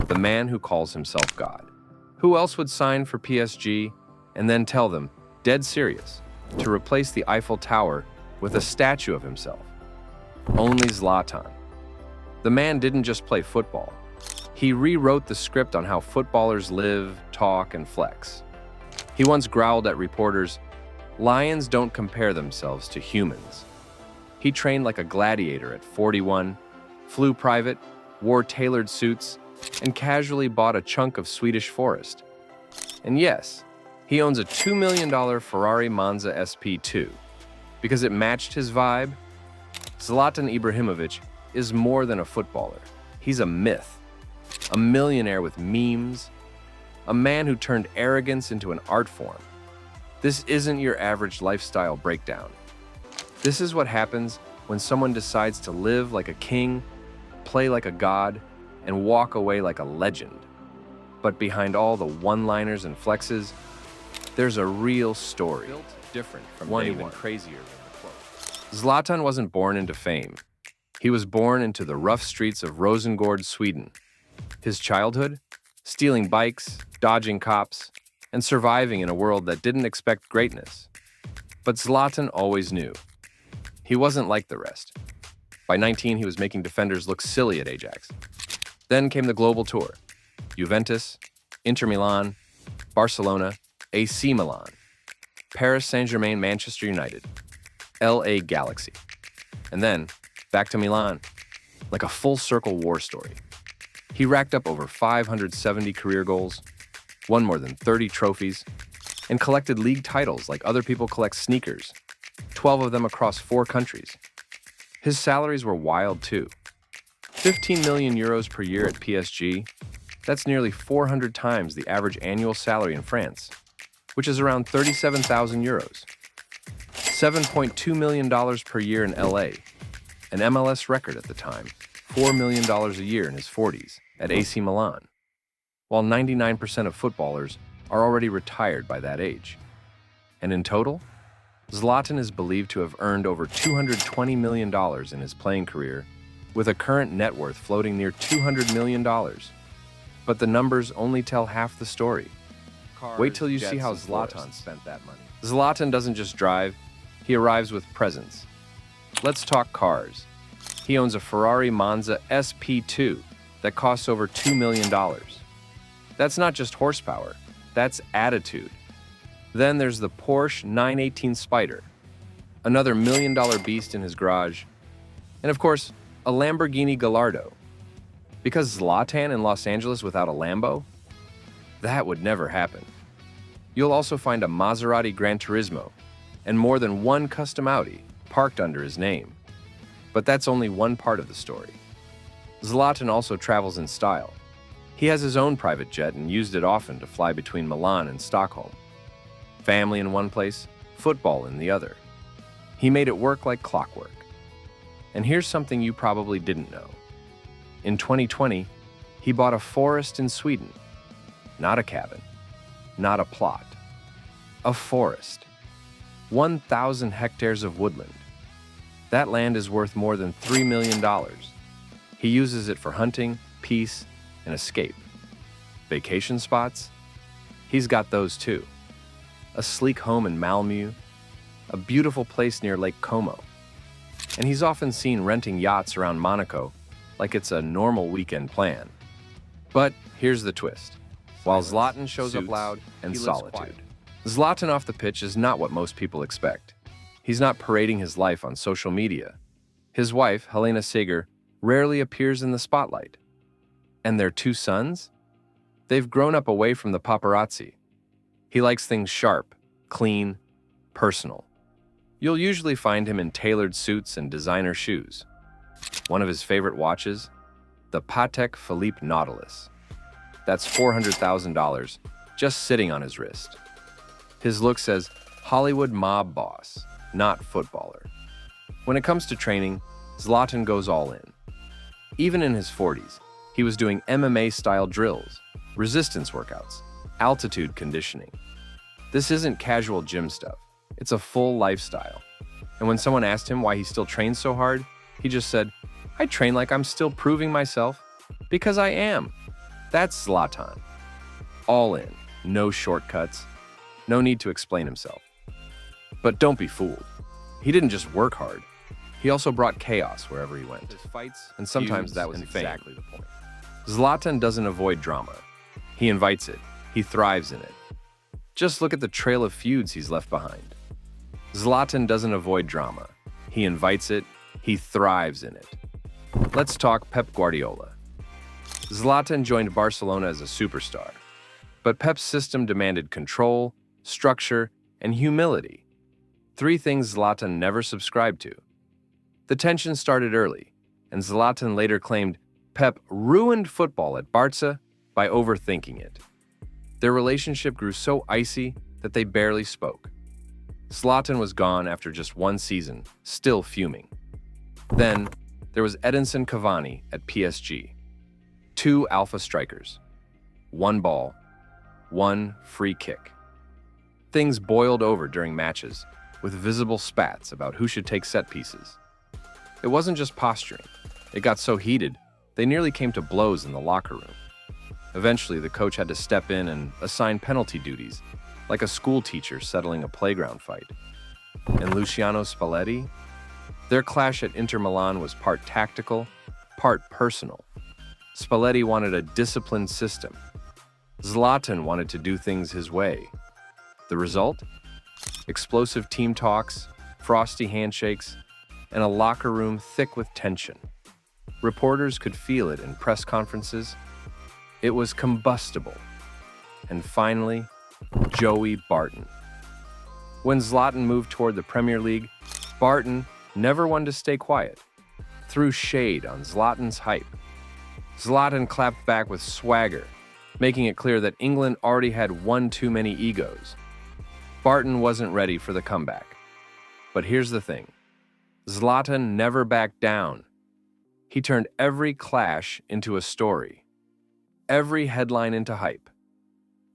the man who calls himself God. Who else would sign for PSG and then tell them, dead serious, to replace the Eiffel Tower with a statue of himself? Only Zlatan. The man didn't just play football. He rewrote the script on how footballers live, talk, and flex. He once growled at reporters, "Lions don't compare themselves to humans." He trained like a gladiator at 41, flew private, wore tailored suits, and casually bought a chunk of Swedish forest. And yes, he owns a $2 million Ferrari Monza SP2. Because it matched his vibe, Zlatan Ibrahimović is more than a footballer. He's a myth, a millionaire with memes, a man who turned arrogance into an art form. This isn't your average lifestyle breakdown. This is what happens when someone decides to live like a king, play like a god, and walk away like a legend. But behind all the one-liners and flexes, there's a real story. Built different from one even crazier than the quote. Zlatan wasn't born into fame. He was born into the rough streets of Rosengård, Sweden. His childhood? Stealing bikes, dodging cops, and surviving in a world that didn't expect greatness. But Zlatan always knew. He wasn't like the rest. By 19, he was making defenders look silly at Ajax. Then came the global tour. Juventus, Inter Milan, Barcelona, AC Milan, Paris Saint-Germain, Manchester United, LA Galaxy. And then, back to Milan, like a full-circle war story. He racked up over 570 career goals, won more than 30 trophies, and collected league titles like other people collect sneakers, 12 of them across 4 countries. His salaries were wild too. 15 million euros per year at PSG, that's nearly 400 times the average annual salary in France, which is around 37,000 euros. $7.2 million per year in LA, an MLS record at the time, $4 million a year in his 40s at AC Milan, while 99% of footballers are already retired by that age. And in total, Zlatan is believed to have earned over $220 million in his playing career, with a current net worth floating near $200 million. But the numbers only tell half the story. Wait till you see how Zlatan spent that money. Zlatan doesn't just drive, he arrives with presence. Let's talk cars. He owns a Ferrari Monza SP2 that costs over $2 million. That's not just horsepower, that's attitude. Then there's the Porsche 918 Spyder, another $1 million beast in his garage. And of course, a Lamborghini Gallardo. Because Zlatan in Los Angeles without a Lambo? That would never happen. You'll also find a Maserati Gran Turismo and more than one custom Audi parked under his name. But that's only one part of the story. Zlatan also travels in style. He has his own private jet and used it often to fly between Milan and Stockholm. Family in one place, football in the other. He made it work like clockwork. And here's something you probably didn't know. In 2020, he bought a forest in Sweden. Not a cabin, not a plot. A forest. 1,000 hectares of woodland. That land is worth more than $3 million. He uses it for hunting, peace, and escape. Vacation spots? He's got those too. A sleek home in Malmö, a beautiful place near Lake Como. And he's often seen renting yachts around Monaco like it's a normal weekend plan. But here's the twist. While Zlatan shows up loud and solitude, Zlatan off the pitch is not what most people expect. He's not parading his life on social media. His wife, Helena Seger, rarely appears in the spotlight. And their 2 sons? They've grown up away from the paparazzi. He likes things sharp, clean, personal. You'll usually find him in tailored suits and designer shoes. One of his favorite watches? The Patek Philippe Nautilus. That's $400,000 just sitting on his wrist. His look says Hollywood mob boss, not footballer. When it comes to training, Zlatan goes all in. Even in his 40s, he was doing MMA-style drills, resistance workouts, altitude conditioning. This isn't casual gym stuff. It's a full lifestyle. And when someone asked him why he still trains so hard, he just said, "I train like I'm still proving myself, because I am." That's Zlatan. All in, no shortcuts, no need to explain himself. But don't be fooled. He didn't just work hard. He also brought chaos wherever he went. And sometimes that was exactly the point. Zlatan doesn't avoid drama. He invites it. He thrives in it. Just look at the trail of feuds he's left behind. Zlatan doesn't avoid drama. He invites it. He thrives in it. Let's talk Pep Guardiola. Zlatan joined Barcelona as a superstar, but Pep's system demanded control, structure, and humility. Three things Zlatan never subscribed to. The tension started early, and Zlatan later claimed Pep ruined football at Barca by overthinking it. Their relationship grew so icy that they barely spoke. Zlatan was gone after just one season, still fuming. Then, there was Edinson Cavani at PSG. Two alpha strikers. One ball. One free kick. Things boiled over during matches, with visible spats about who should take set pieces. It wasn't just posturing. It got so heated, they nearly came to blows in the locker room. Eventually, the coach had to step in and assign penalty duties, like a school teacher settling a playground fight. And Luciano Spalletti? Their clash at Inter Milan was part tactical, part personal. Spalletti wanted a disciplined system. Zlatan wanted to do things his way. The result? Explosive team talks, frosty handshakes, and a locker room thick with tension. Reporters could feel it in press conferences. It was combustible. And finally, Joey Barton. When Zlatan moved toward the Premier League, Barton, never one to stay quiet, threw shade on Zlatan's hype. Zlatan clapped back with swagger, making it clear that England already had one too many egos. Barton wasn't ready for the comeback. But here's the thing. Zlatan never backed down. He turned every clash into a story, every headline into hype.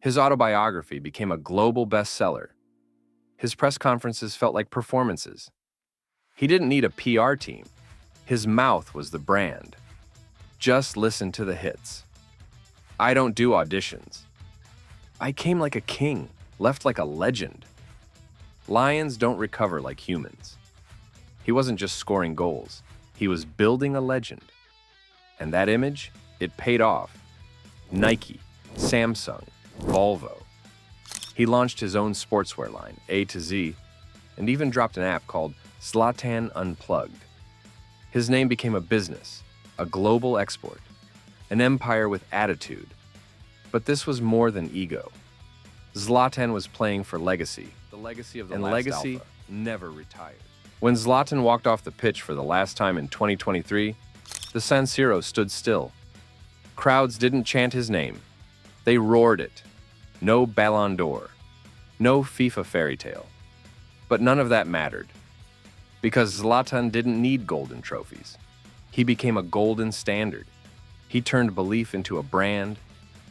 His autobiography became a global bestseller. His press conferences felt like performances. He didn't need a PR team. His mouth was the brand. Just listen to the hits. I don't do auditions. I came like a king, left like a legend. Lions don't recover like humans. He wasn't just scoring goals. He was building a legend. And that image, it paid off. Nike, Samsung, Volvo. He launched his own sportswear line, A to Z, and even dropped an app called Zlatan Unplugged. His name became a business, a global export, an empire with attitude. But this was more than ego. Zlatan was playing for legacy. The legacy of the last legacy alpha never retired. When Zlatan walked off the pitch for the last time in 2023, the San Siro stood still. Crowds didn't chant his name. They roared it. No Ballon d'Or. No FIFA fairy tale. But none of that mattered. Because Zlatan didn't need golden trophies. He became a golden standard. He turned belief into a brand,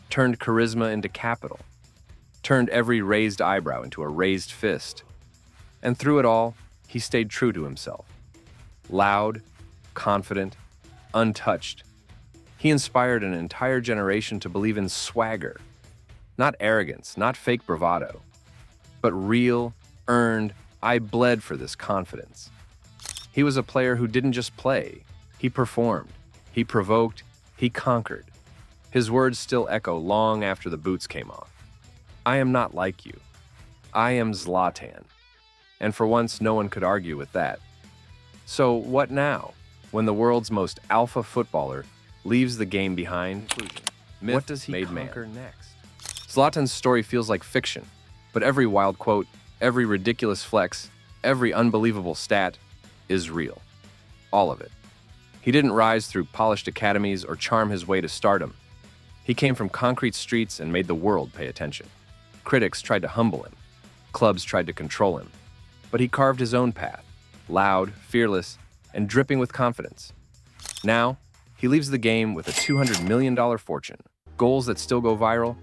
turned charisma into capital, turned every raised eyebrow into a raised fist. And through it all, he stayed true to himself. Loud, confident, untouched. He inspired an entire generation to believe in swagger. Not arrogance, not fake bravado, but real, earned, I bled for this confidence. He was a player who didn't just play. He performed. He provoked. He conquered. His words still echo long after the boots came off. I am not like you. I am Zlatan. And for once, no one could argue with that. So what now, when the world's most alpha footballer leaves the game behind? What does he conquer next? Zlatan's story feels like fiction, but every wild quote, every ridiculous flex, every unbelievable stat is real. All of it. He didn't rise through polished academies or charm his way to stardom. He came from concrete streets and made the world pay attention. Critics tried to humble him. Clubs tried to control him. But he carved his own path, loud, fearless, and dripping with confidence. Now, he leaves the game with a $200 million fortune, goals that still go viral,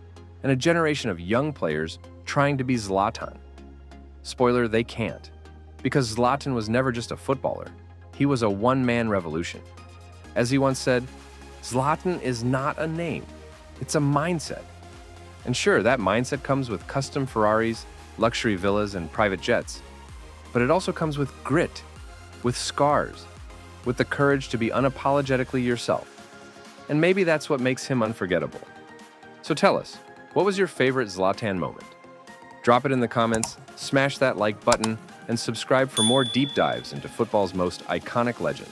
and a generation of young players trying to be Zlatan. Spoiler, they can't. Because Zlatan was never just a footballer. He was a one-man revolution. As he once said, Zlatan is not a name. It's a mindset. And sure, that mindset comes with custom Ferraris, luxury villas, and private jets. But it also comes with grit, with scars, with the courage to be unapologetically yourself. And maybe that's what makes him unforgettable. So tell us, what was your favorite Zlatan moment? Drop it in the comments, smash that like button, and subscribe for more deep dives into football's most iconic legends.